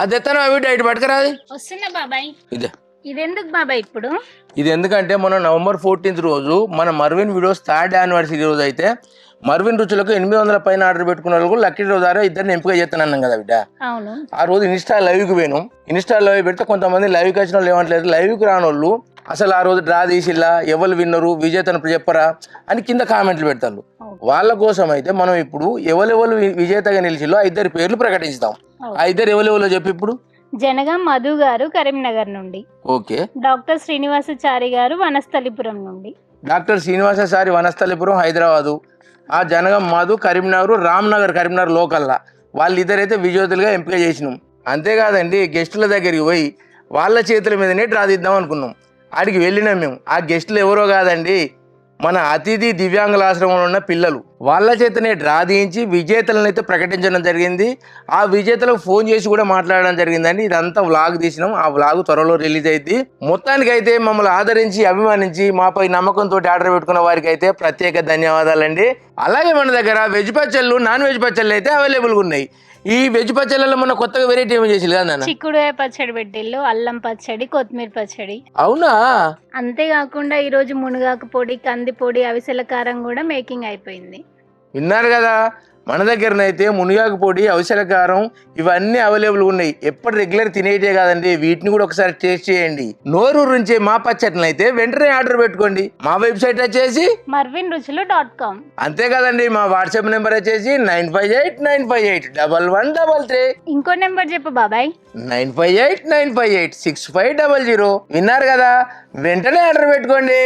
అది ఎత్తాను అవి డైట్ పట్టుకురాది వస్తున్నా బాబాయ్. ఇదే ఇదెందుకు బాబాయ్ ఇప్పుడు? ఇది ఎందుకంటే మన November 14th రోజు మన మర్విన్ వీడియోస్ 3rd యానివర్సరీ రోజు అయితే మర్విన్ రుచులకు 800 పైన ఆర్డర్ పెట్టుకున్న వాళ్ళు లక్కీ డ్రా ద్వారా ఇద్దరిని ఎంపిక చేస్తానన్నాం కదా బిడ్డ. అవును. ఆ రోజు ఇన్స్టా లైవ్కి పోయినాం. ఇన్స్టా లైవ్ పెడితే కొంతమంది లైవ్కి వచ్చిన వాళ్ళు ఏమంటలేదు, లైవ్కి రాని వాళ్ళు అసలు ఆ రోజు డ్రా తీసిల్లా, ఎవరు విన్నరు, విజేతను చెప్పరా అని కింద కామెంట్లు పెడతారు. వాళ్ళ కోసం అయితే మనం ఇప్పుడు ఎవరెవరు విజేతగా నిలిచిలో ఆ ఇద్దరి పేర్లు ప్రకటిస్తాం. ఆ ఇద్దరు ఎవరెవరో చెప్పి ఇప్పుడు. జనగాం మధు గారు కరీంనగర్ నుండి, ఓకే. డాక్టర్ శ్రీనివాసాచారి గారు వనస్థలిపురం నుండి, డాక్టర్ శ్రీనివాసాచారి వనస్థలిపురం హైదరాబాదు, ఆ జనగం మధు కరీంనగర్, రామ్నగర్ కరీంనగర్ లోకల్లా వాళ్ళిద్దరైతే విజేతలుగా ఎంపిక చేసినాం. అంతేకాదండి, గెస్టుల దగ్గరికి పోయి వాళ్ళ చేతుల మీదనే డ్రా తీద్దాం అనుకున్నాం. ఆడికి వెళ్ళినాం మేము. ఆ గెస్టులు ఎవరో కాదండి, మన అతిథి దివ్యాంగుల ఆశ్రమంలో ఉన్న పిల్లలు. వాళ్ళ చేతనే డ్రా తీయించి విజేతలను అయితే ప్రకటించడం జరిగింది. ఆ విజేతలకు ఫోన్ చేసి కూడా మాట్లాడడం జరిగిందండి. ఇదంతా వ్లాగ్ తీసినాం. ఆ వ్లాగ్ త్వరలో రిలీజ్ అయింది. మొత్తానికి అయితే మమ్మల్ని ఆదరించి అభిమానించి మాపై నమ్మకంతో ఆర్డర్ పెట్టుకున్న వారికి అయితే ప్రత్యేక ధన్యవాదాలండి. అలాగే మన దగ్గర వెజ్ పచ్చళ్ళు, నాన్ వెజ్ పచ్చళ్ళు అయితే అవైలబుల్గా ఉన్నాయి. ఈ వెజ్ పచ్చళ్ళలో మన కొత్తగా వెరైటీ ఏమి చేసి కదా, చిక్కుడుకాయ పచ్చడి పెట్టిల్లు, అల్లం పచ్చడి, కొత్తిమీర పచ్చడి. అవునా? అంతేకాకుండా ఈరోజు మునగాకు పొడి, కంది పొడి, అవిసెల కారం కూడా మేకింగ్ అయిపోయింది. విన్నారు కదా, మన దగ్గరనైతే మునిగాకు పొడి, అవిసెల కారం ఇవన్నీ అవైలబుల్ ఉన్నాయి. ఎప్పుడు రెగ్యులర్ తినేటే కాదండి, వీటిని కూడా ఒకసారి టేస్ట్ చేయండి. నోరు నుంచే మా పచ్చట్లను అయితే వెంటనే ఆర్డర్ పెట్టుకోండి. మా వెబ్సైట్ వచ్చేసి marvinruchulu.com. అంతే కదండి, మా వాట్సాప్ నెంబర్ వచ్చేసి 9589581133. ఇంకో నెంబర్ చెప్పు బాబాయ్. 9589586500. విన్నారు కదా, వెంటనే ఆర్డర్ పెట్టుకోండి.